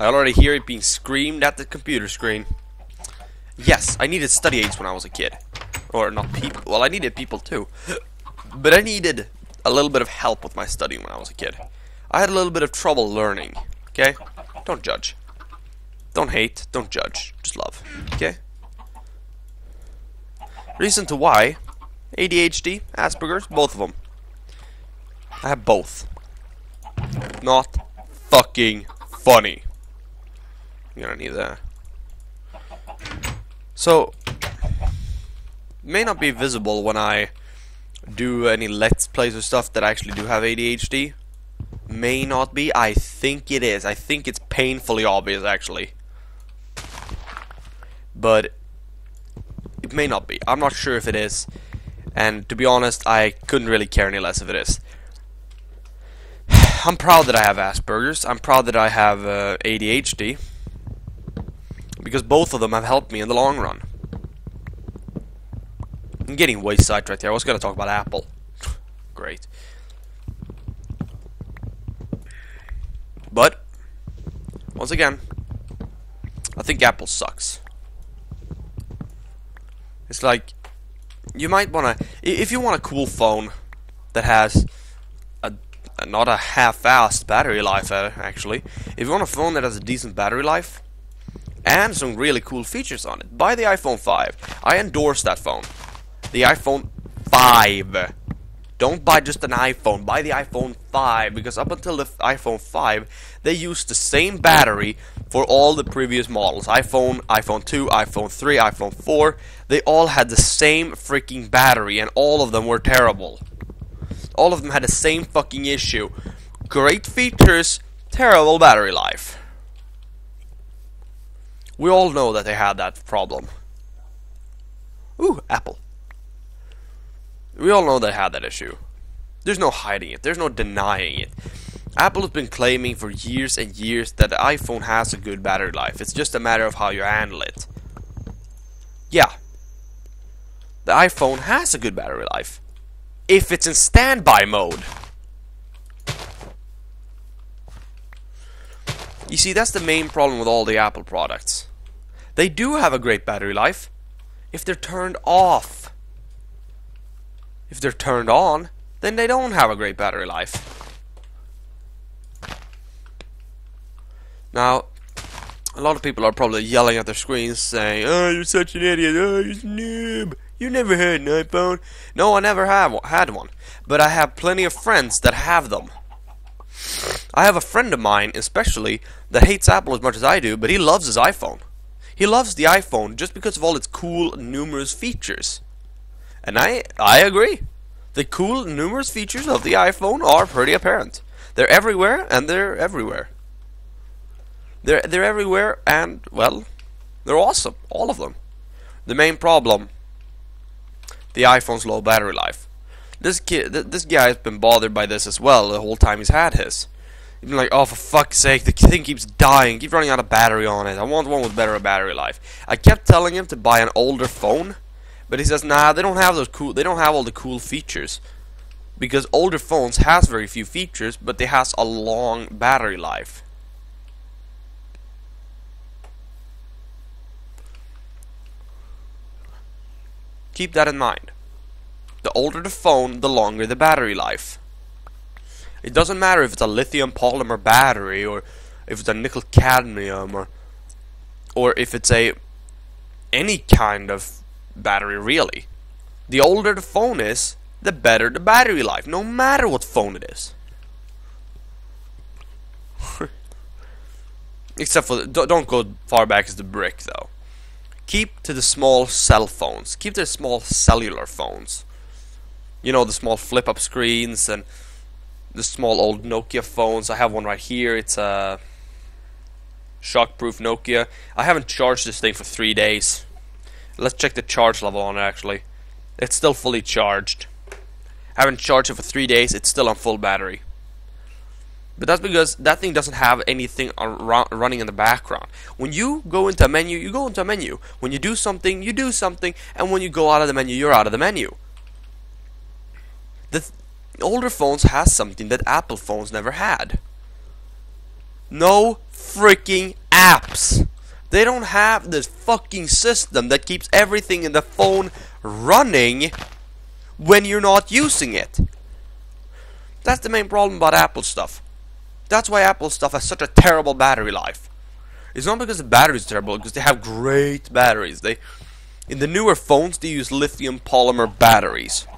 I already hear it being screamed at the computer screen. Yes, I needed study aids when I was a kid. Or not people. Well, I needed people too. But I needed a little bit of help with my studying when I was a kid. I had a little bit of trouble learning. Okay? Don't judge. Don't hate. Don't judge. Just love. Okay? Reason to why. ADHD, Asperger's, both of them. I have both. Not fucking funny. You're gonna need that. So, may not be visible when I do any let's plays or stuff that I actually do have ADHD. May not be. I think it is. I think it's painfully obvious actually. But it may not be. I'm not sure if it is. And to be honest, I couldn't really care any less if it is. I'm proud that I have Asperger's. I'm proud that I have ADHD. Because both of them have helped me in the long run. I'm getting way sidetracked here. I was going to talk about Apple. Great. But, once again, I think Apple sucks. It's like, you might want to, if you want a cool phone that has not a half-assed battery life, actually. If you want a phone that has a decent battery life and some really cool features on it, buy the iPhone 5. I endorse that phone. The iPhone 5. Don't buy just an iPhone. Buy the iPhone 5, because up until the iPhone 5, they used the same battery for all the previous models. iPhone, iPhone 2, iPhone 3, iPhone 4. They all had the same freaking battery, and all of them were terrible. All of them had the same fucking issue. Great features, terrible battery life. We all know that they had that problem. Ooh, Apple. We all know they had that issue. There's no hiding it. There's no denying it. Apple has been claiming for years and years that the iPhone has a good battery life. It's just a matter of how you handle it. Yeah. The iPhone has a good battery life. If it's in standby mode. You see, that's the main problem with all the Apple products. They do have a great battery life if they're turned off. If they're turned on, then they don't have a great battery life. Now, a lot of people are probably yelling at their screens saying, "Oh, you're such an idiot. Oh, you're a noob. You never had an iPhone." No, I never had one. But I have plenty of friends that have them. I have a friend of mine, especially, that hates Apple as much as I do, but he loves his iPhone. He loves the iPhone just because of all its cool, numerous features. And I agree. The cool, numerous features of the iPhone are pretty apparent. They're everywhere, and they're everywhere. They're everywhere, and, well, they're awesome. All of them. The main problem, the iPhone's low battery life. This guy has been bothered by this as well the whole time he's had his. He's been like, "Oh, for fuck's sake, the thing keeps dying, keep running out of battery on it. I want one with better battery life." I kept telling him to buy an older phone, but he says, "Nah, they don't have all the cool features." Because older phones has very few features, but they has a long battery life. Keep that in mind. The older the phone, the longer the battery life. It doesn't matter if it's a lithium polymer battery, or if it's a nickel cadmium, or if it's any kind of battery, really. The older the phone is, the better the battery life, no matter what phone it is. Except for, don't go far back as the brick, though. Keep to the small cell phones. Keep to the small cellular phones. You know, the small flip-up screens and the small old Nokia phones. I have one right here. It's a shockproof Nokia. I haven't charged this thing for 3 days. Let's check the charge level on it, actually. It's still fully charged. I haven't charged it for 3 days. It's still on full battery. But that's because that thing doesn't have anything running in the background. When you go into a menu, you go into a menu. When you do something, you do something. And when you go out of the menu, you're out of the menu. The older phones has something that Apple phones never had. No freaking apps. They don't have this fucking system that keeps everything in the phone running when you're not using it. That's the main problem about Apple stuff. That's why Apple stuff has such a terrible battery life. It's not because the batteries are terrible, because they have great batteries. In the newer phones, they use lithium polymer batteries.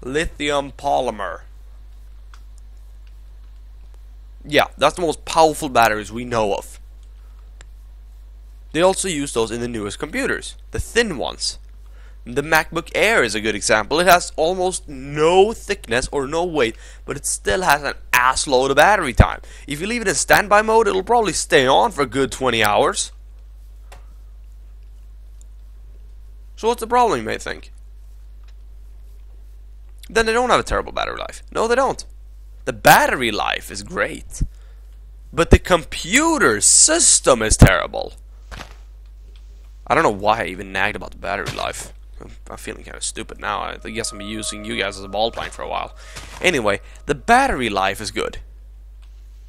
Lithium polymer. Yeah, that's the most powerful batteries we know of. They also use those in the newest computers, the thin ones. The MacBook Air is a good example. It has almost no thickness or no weight, but it still has an ass load of battery time. If you leave it in standby mode, it'll probably stay on for a good 20 hours. So what's the problem, you may think? Then they don't have a terrible battery life. No, they don't. The battery life is great, but the computer system is terrible. I don't know why I even nagged about the battery life. I'm feeling kind of stupid now. I guess I'm using you guys as a ballpoint for a while. Anyway, the battery life is good.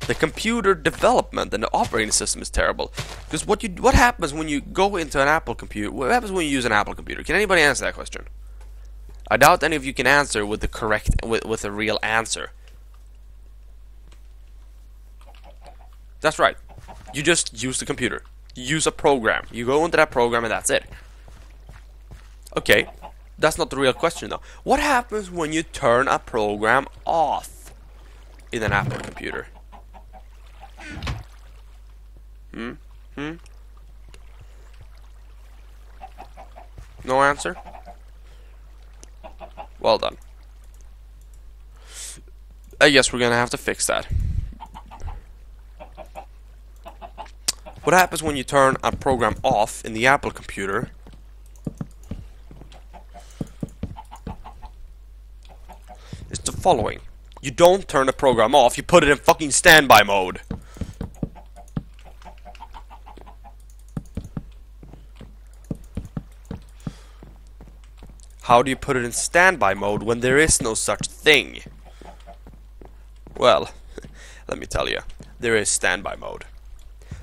The computer development and the operating system is terrible. Because what happens when you go into an Apple computer? What happens when you use an Apple computer? Can anybody answer that question? I doubt any of you can answer with the correct, with a real answer. That's right. You just use the computer. You use a program. You go into that program and that's it. Okay, that's not the real question though. What happens when you turn a program off in an Apple computer? No answer? Well done. I guess we're gonna have to fix that. What happens when you turn a program off in the Apple computer? Is the following. You don't turn the program off, you put it in fucking standby mode. How do you put it in standby mode when there is no such thing? Well, let me tell you, there is standby mode.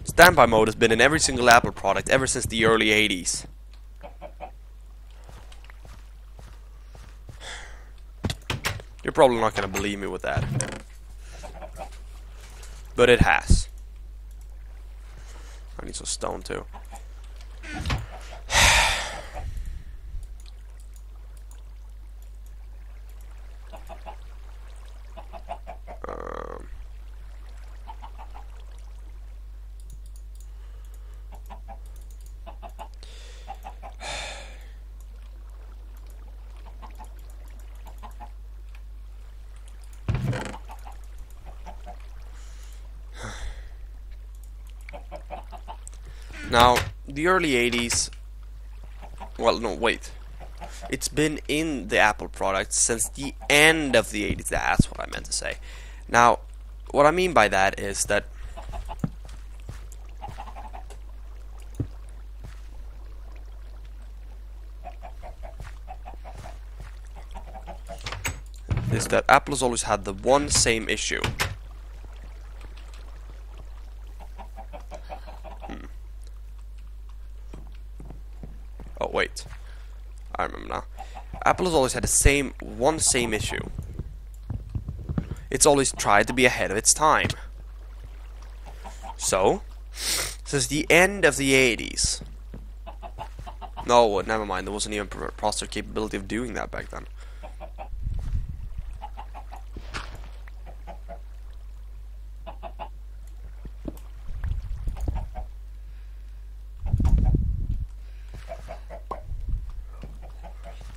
Standby mode has been in every single Apple product ever since the early 80s. You're probably not going to believe me with that. But it has. I need some stone too. Now, the early 80s, well, no, wait. It's been in the Apple products since the end of the 80s. That's what I meant to say. Now, what I mean by that is that Apple has always had the one same issue. Oh wait, I remember now. Apple has always had the same issue. It's always tried to be ahead of its time. So, since the end of the 80s. No, never mind. There wasn't even processor capability of doing that back then.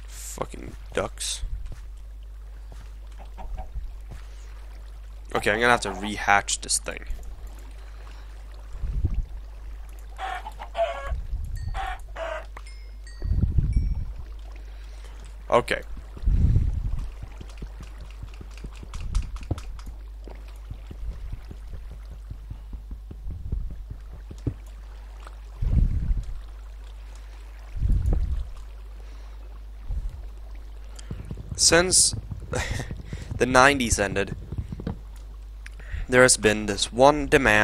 Fucking ducks. Okay, I'm gonna have to rehatch this thing. Okay. Since the 90s ended, there has been this one demand